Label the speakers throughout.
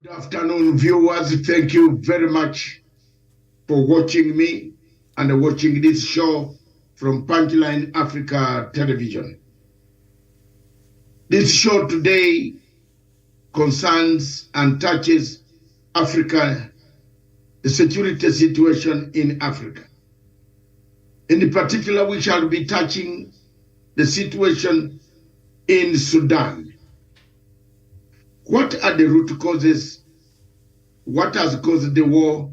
Speaker 1: Good afternoon, viewers. Thank you very much for watching me and watching this show from Punchline Africa Television. This show today concerns and touches Africa, the security situation in Africa. In particular, we shall be touching the situation in Sudan. What are the root causes? What has caused the war?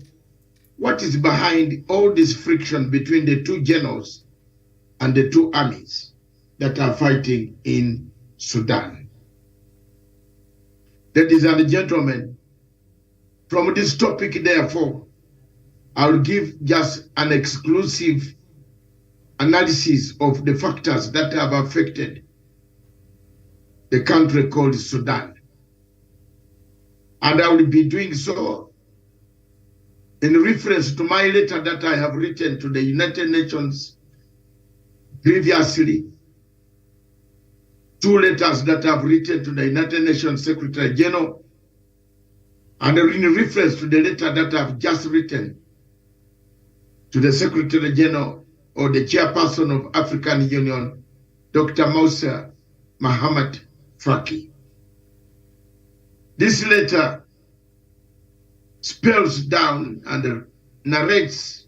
Speaker 1: What is behind all this friction between the two generals and the two armies that are fighting in Sudan? Ladies and gentlemen, from this topic, therefore, I'll give just an exclusive analysis of the factors that have affected the country called Sudan. And I will be doing so in reference to my letter that I have written to the United Nations previously, two letters that I've written to the United Nations Secretary General, and in reference to the letter that I've just written to the Secretary General or the Chairperson of African Union, Dr. Moussa Mahamat Faki. This letter spells down and narrates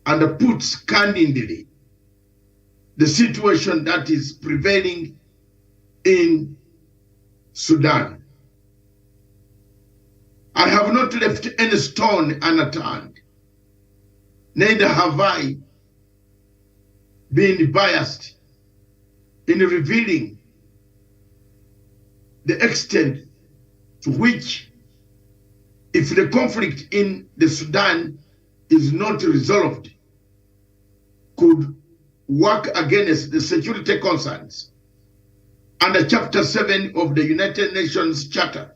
Speaker 1: and puts candidly the situation that is prevailing in Sudan. I have not left any stone unturned, neither have I been biased in revealing the extent to which, if the conflict in the Sudan is not resolved, could work against the security concerns under Chapter 7 of the United Nations Charter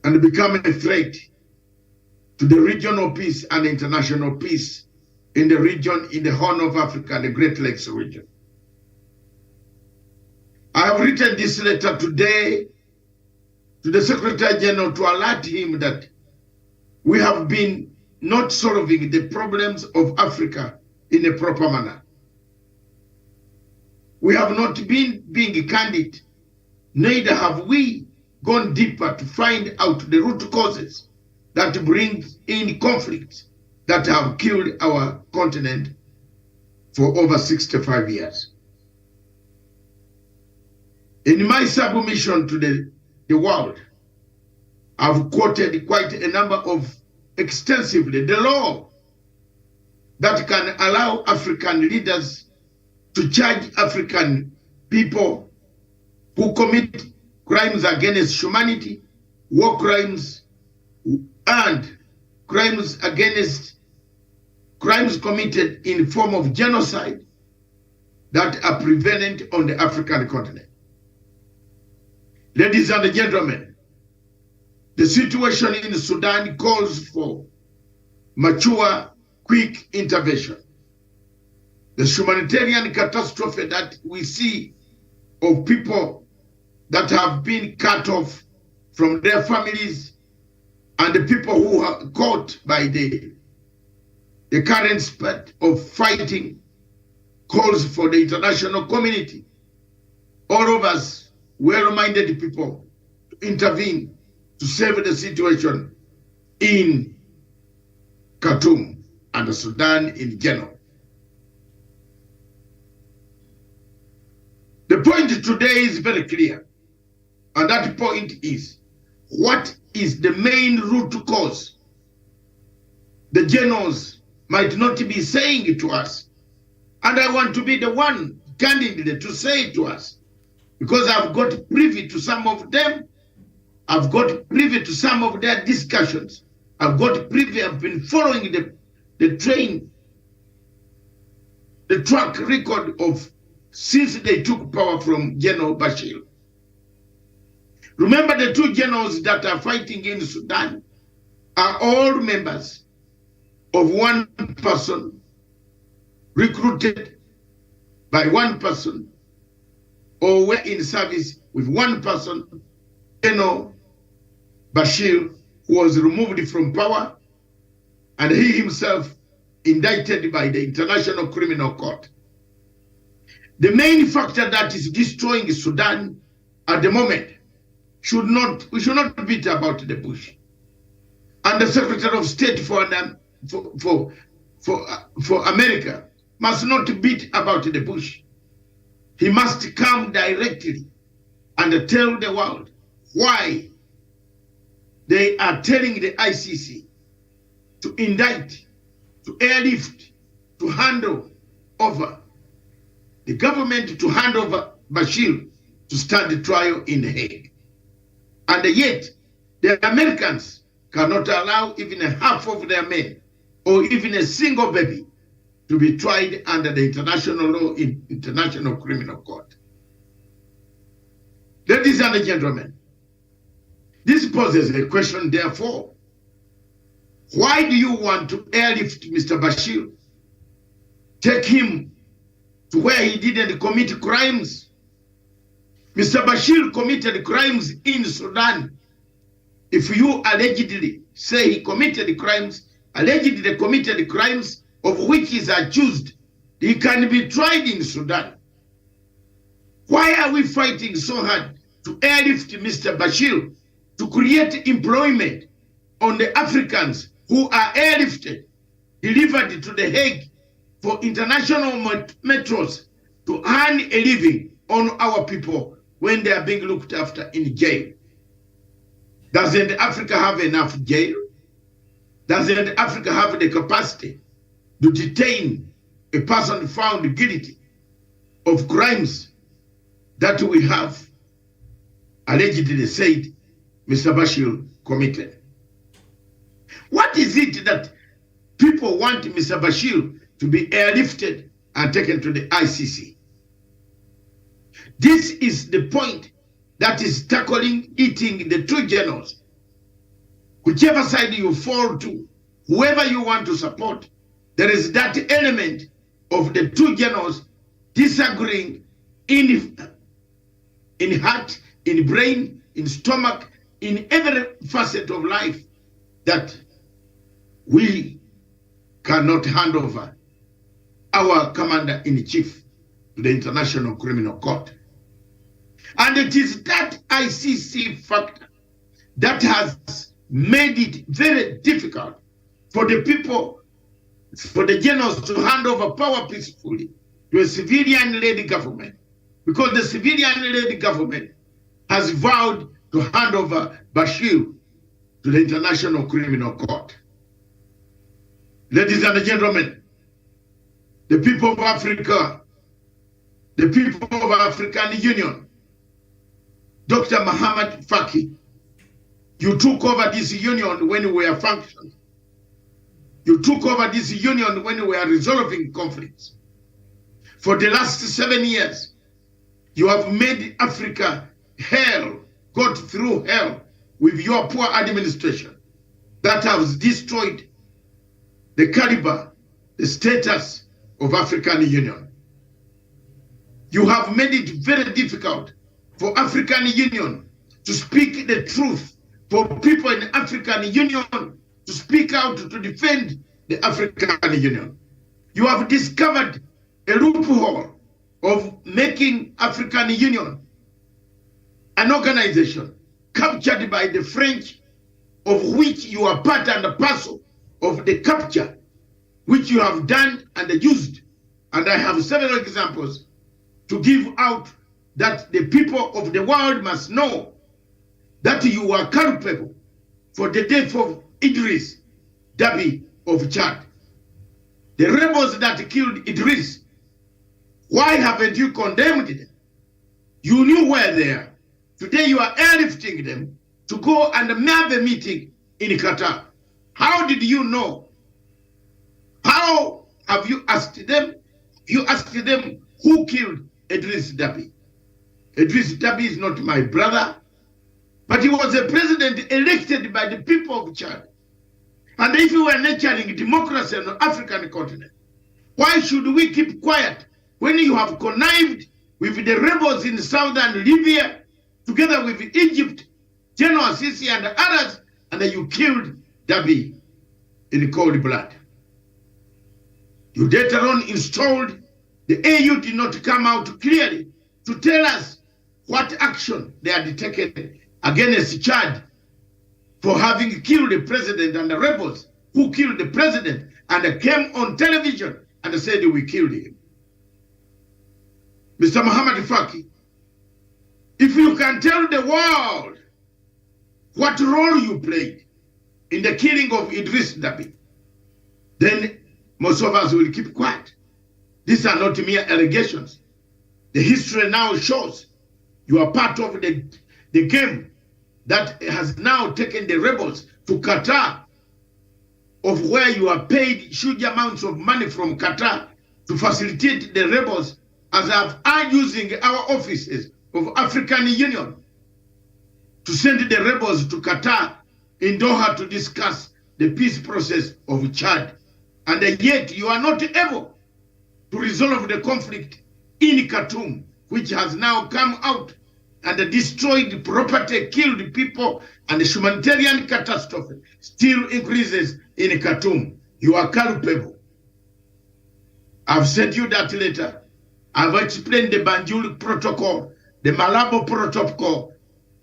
Speaker 1: and become a threat to the regional peace and international peace in the region, in the Horn of Africa, the Great Lakes region. I have written this letter today to the Secretary General to alert him that we have been not solving the problems of Africa in a proper manner. We have not been being candid, neither have we gone deeper to find out the root causes that bring in conflicts that have killed our continent for over 65 years. In my submission to the world, I've quoted quite a number of extensively the law that can allow African leaders to charge African people who commit crimes against humanity, war crimes, and crimes committed in form of genocide that are prevalent on the African continent. Ladies and gentlemen, the situation in Sudan calls for mature, quick intervention. The humanitarian catastrophe that we see of people that have been cut off from their families and the people who are caught by the current spurt of fighting calls for the international community, all of us well-minded people, to intervene to save the situation in Khartoum and Sudan in general. The point today is very clear, and that point is, what is the main root cause? The generals might not be saying it to us, and I want to be the one candidly to say it to us, because I've got privy to some of them. I've got privy to some of their discussions. I've been following the track record of since they took power from General Bashir. Remember, the two generals that are fighting in Sudan are all members of one person, recruited by one person, or were in service with one person General Bashir was removed from power, and he himself indicted by the International Criminal Court. The main factor that is destroying Sudan at the moment we should not beat about the bush. And the Secretary of State for America must not beat about the bush. He must come directly and tell the world why they are telling the ICC to indict, to airlift, to hand over the government, to hand over Bashir to stand the trial in The Hague. And yet, the Americans cannot allow even a half of their men or even a single baby to be tried under the international law in International Criminal Court. Ladies and gentlemen, this poses a question, therefore. Why do you want to airlift Mr. Bashir? Take him to where he didn't commit crimes. Mr. Bashir committed crimes in Sudan. If you allegedly say he committed crimes, allegedly committed crimes of which he is accused, he can be tried in Sudan. Why are we fighting so hard to airlift Mr. Bashir, to create employment on the Africans who are airlifted, delivered to The Hague for international metros to earn a living on our people when they are being looked after in jail? Doesn't Africa have enough jail? Doesn't Africa have the capacity to detain a person found guilty of crimes that we have allegedly said Mr. Bashir committed? What is it that people want Mr. Bashir to be airlifted and taken to the ICC? This is the point that is tackling, eating the two generals. Whichever side you fall to, whoever you want to support, there is that element of the two generals disagreeing in heart, in brain, in stomach, in every facet of life, that we cannot hand over our commander-in-chief to the International Criminal Court. And it is that ICC factor that has made it very difficult for the people, for the generals to hand over power peacefully to a civilian-led government, because the civilian-led government has vowed to hand over Bashir to the International Criminal Court. Ladies and gentlemen, the people of Africa, the people of African Union, Dr. Muhammad Faki, you took over this union when we were functioning. You took over this union when we were resolving conflicts. For the last 7 years, you have made Africa hell, got through hell with your poor administration that has destroyed the caliber, the status of African Union. You have made it very difficult for African Union to speak the truth, for people in African Union to speak out to defend the African Union. You have discovered a loophole of making African Union an organization captured by the French, of which you are part and parcel of the capture, which you have done and used. And I have several examples to give out, that the people of the world must know that you are culpable for the death of Idris Deby of Chad. The rebels that killed Idris, why haven't you condemned them? You knew where they are. Today you are airlifting them to go and have a meeting in Qatar. How did you know? How have you asked them? You asked them who killed Idris Deby. Idris Deby is not my brother, but he was a president elected by the people of Chad. And if we were nurturing democracy on the African continent, why should we keep quiet when you have connived with the rebels in southern Libya, together with Egypt, General Sisi and others, and you killed Dabi in cold blood. You later on installed the AU did not come out clearly to tell us what action they had taken against Chad for having killed the president and the rebels who killed the president, and came on television and said we killed him. Mr. Muhammad Faki, if you can tell the world what role you played in the killing of Idris Dabi, then most of us will keep quiet. These are not mere allegations. The history now shows you are part of the game that has now taken the rebels to Qatar, of where you are paid huge amounts of money from Qatar to facilitate the rebels, as are using our offices of African Union to send the rebels to Qatar in Doha to discuss the peace process of Chad. And yet you are not able to resolve the conflict in Khartoum, which has now come out and destroyed property, killed people, and the humanitarian catastrophe still increases in Khartoum. You are culpable. I've sent you that letter. I've explained the Banjul Protocol, the Malabo Protocol.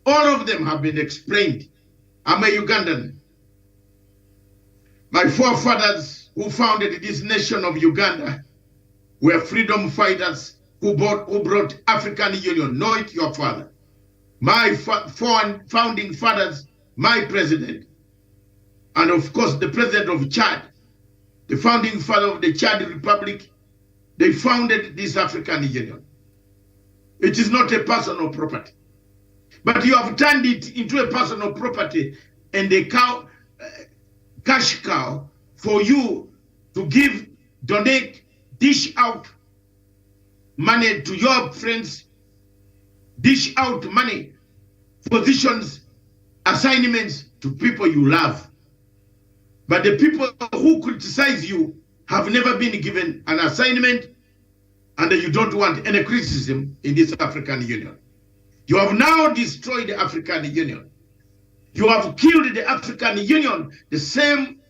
Speaker 1: All of them have been explained. I'm a Ugandan. My forefathers who founded this nation of Uganda were freedom fighters who brought African Union. Know it, your father. My founding fathers, my president, and of course the president of Chad, the founding father of the Chad Republic, they founded this African Union. It is not a personal property. But you have turned it into a personal property and a cash cow for you to give, donate, dish out money to your friends, dish out money, positions, assignments to people you love. But the people who criticize you have never been given an assignment, and you don't want any criticism in this African Union. You have now destroyed the African Union. You have killed the African Union, the same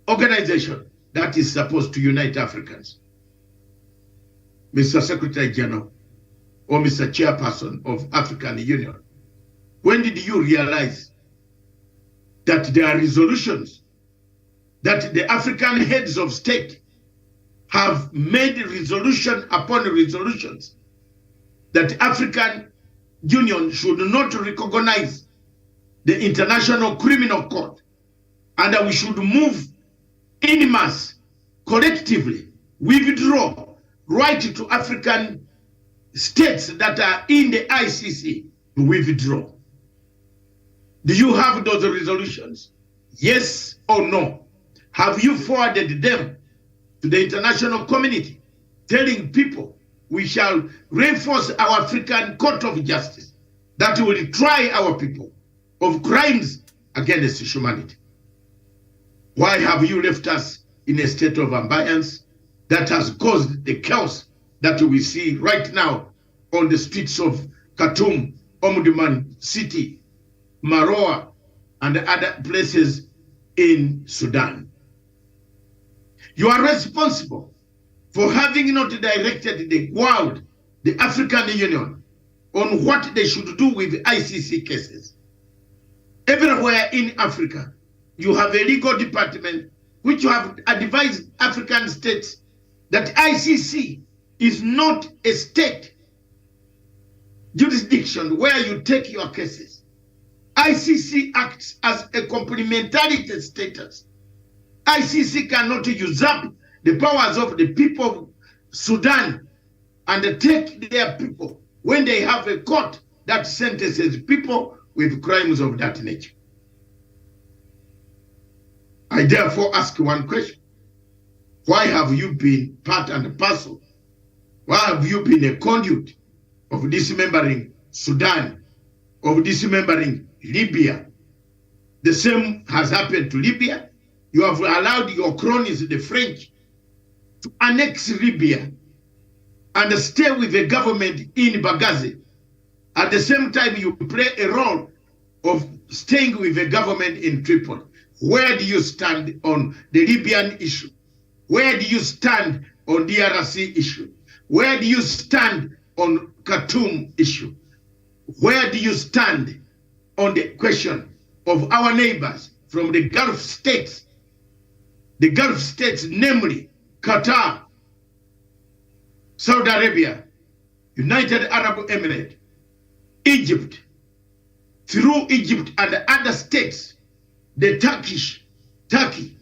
Speaker 1: organization that is supposed to unite Africans. Mr. Secretary General or Mr. Chairperson of African Union, when did you realize that there are resolutions that the African heads of state have made resolution upon resolutions that African Union should not recognize the International Criminal Court, and that we should move in mass, collectively, withdraw right to African states that are in the ICC to withdraw? Do you have those resolutions? Yes or no? Have you forwarded them to the international community, telling people we shall reinforce our African Court of Justice that will try our people of crimes against humanity? Why have you left us in a state of abeyance that has caused the chaos that we see right now on the streets of Khartoum, Omdurman City, Maroa, and other places in Sudan? You are responsible for having not directed the world, the African Union, on what they should do with ICC cases. Everywhere in Africa, you have a legal department which you have advised African states that ICC is not a state jurisdiction where you take your cases. ICC acts as a complementarity status. ICC cannot usurp the powers of the people of Sudan and take their people when they have a court that sentences people with crimes of that nature. I therefore ask one question. Why have you been part and parcel? Why have you been a conduit of dismembering Sudan, of dismembering Libya? The same has happened to Libya. You have allowed your cronies, the French, to annex Libya and stay with the government in Benghazi. At the same time, you play a role of staying with the government in Tripoli? Where do you stand on the Libyan issue? Where do you stand on DRC issue? Where do you stand on Khartoum issue? Where do you stand on the question of our neighbors from the Gulf states? The Gulf states, namely Qatar, Saudi Arabia, United Arab Emirates, Egypt, through Egypt and other states, the Turkey,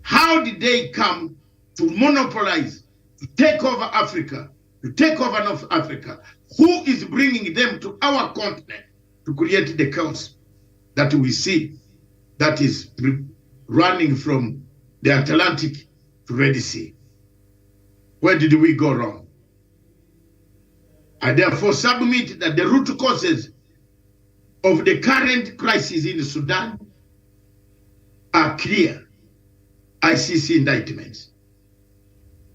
Speaker 1: how did they come to monopolize, to take over Africa, to take over North Africa? Who is bringing them to our continent to create the chaos that we see that is running from the Atlantic to Red Sea? Where did we go wrong? I therefore submit that the root causes of the current crisis in Sudan are clear. ICC indictments.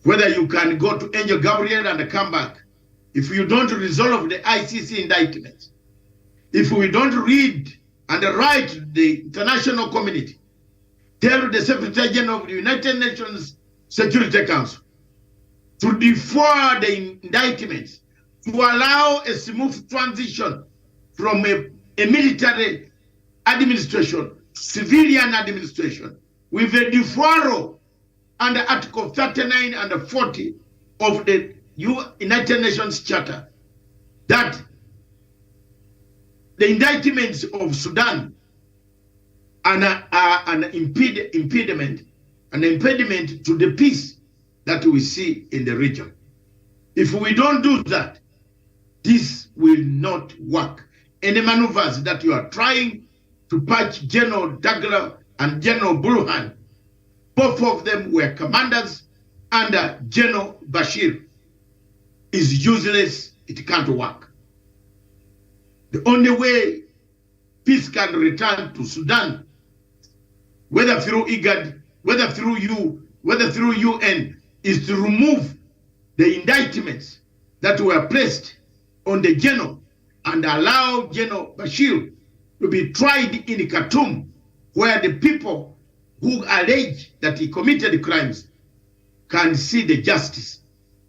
Speaker 1: Whether you can go to Angel Gabriel and come back, if you don't resolve the ICC indictments, if we don't read and write to the international community, tell the Secretary General of the United Nations Security Council to defer the indictments, to allow a smooth transition from a military administration to civilian administration, with a deferral under Article 39 and 40 of the United Nations Charter, that the indictments of Sudan are an impediment to the peace that we see in the region. If we don't do that, this will not work. Any maneuvers that you are trying to patch General Dagla and General Burhan, both of them were commanders under General Bashir, is useless. It can't work. The only way peace can return to Sudan, whether through IGAD, whether through UN, is to remove the indictments that were placed on the general and allow General Bashir to be tried in Khartoum, where the people who allege that he committed crimes can see the justice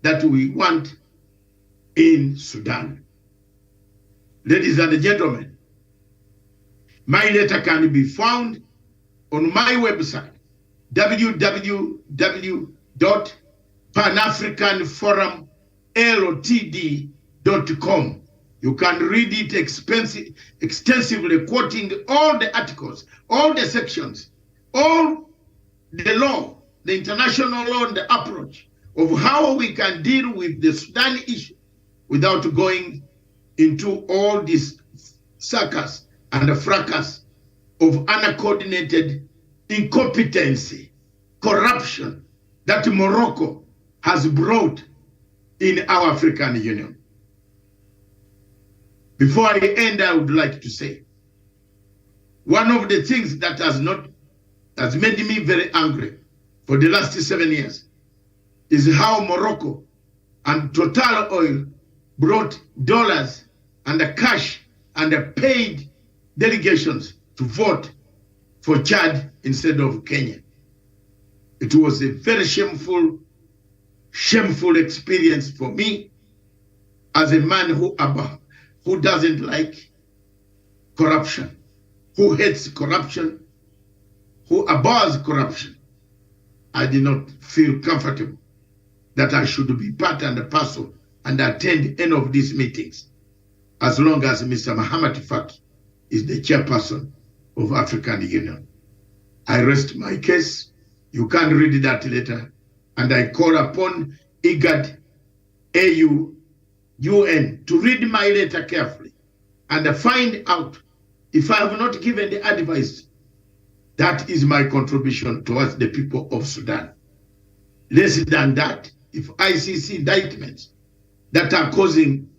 Speaker 1: that we want in Sudan. Ladies and gentlemen, my letter can be found on my website, www.panafricanforumltd.com. You can read it extensively, quoting all the articles, all the sections, all the law, the international law, and the approach of how we can deal with the Sudan issue without going into all this circus and the fracas of uncoordinated incompetency, corruption that Morocco has brought in our African Union. Before I end, I would like to say, one of the things that has made me very angry for the last 7 years is how Morocco and Total Oil brought dollars and the cash and the paid delegations to vote for Chad instead of Kenya. It was a very shameful experience for me as a man who doesn't like corruption, who hates corruption, who abhors corruption. I did not feel comfortable that I should be part and parcel and attend any of these meetings as long as Mr. Mahamat Faki is the chairperson of African Union. I rest my case. You can read that letter. And I call upon IGAD, AU, UN to read my letter carefully and find out if I have not given the advice. That is my contribution towards the people of Sudan. Less than that, if ICC indictments that are causing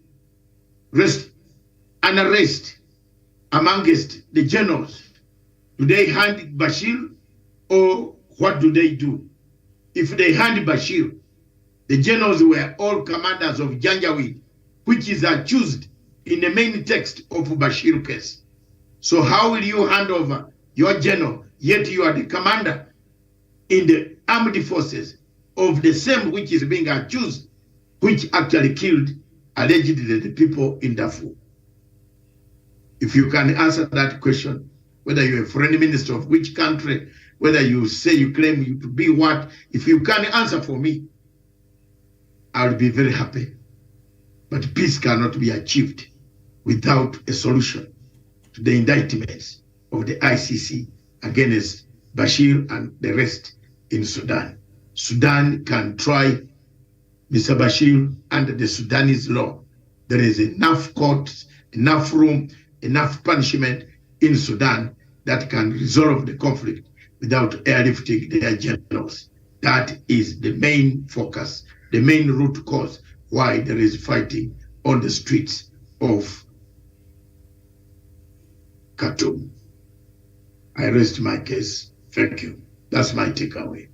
Speaker 1: arrest amongst the generals, do they hand Bashir or what do they do? If they hand Bashir, the generals were all commanders of Janjaweed, which is accused in the main text of Bashir case. So how will you hand over your general, yet you are the commander in the armed forces of the same which is being accused, which actually killed allegedly the people in Darfur? If you can answer that question, whether you're a foreign minister of which country, whether you say you claim you to be what, if you can answer for me, I will be very happy. But peace cannot be achieved without a solution to the indictments of the ICC against Bashir and the rest in Sudan. Sudan can try Mr. Bashir under the Sudanese law. There is enough courts, enough room, enough punishment in Sudan that can resolve the conflict without airlifting their generals. That is the main focus, the main root cause why there is fighting on the streets of Khartoum. I rest my case. Thank you. That's my takeaway.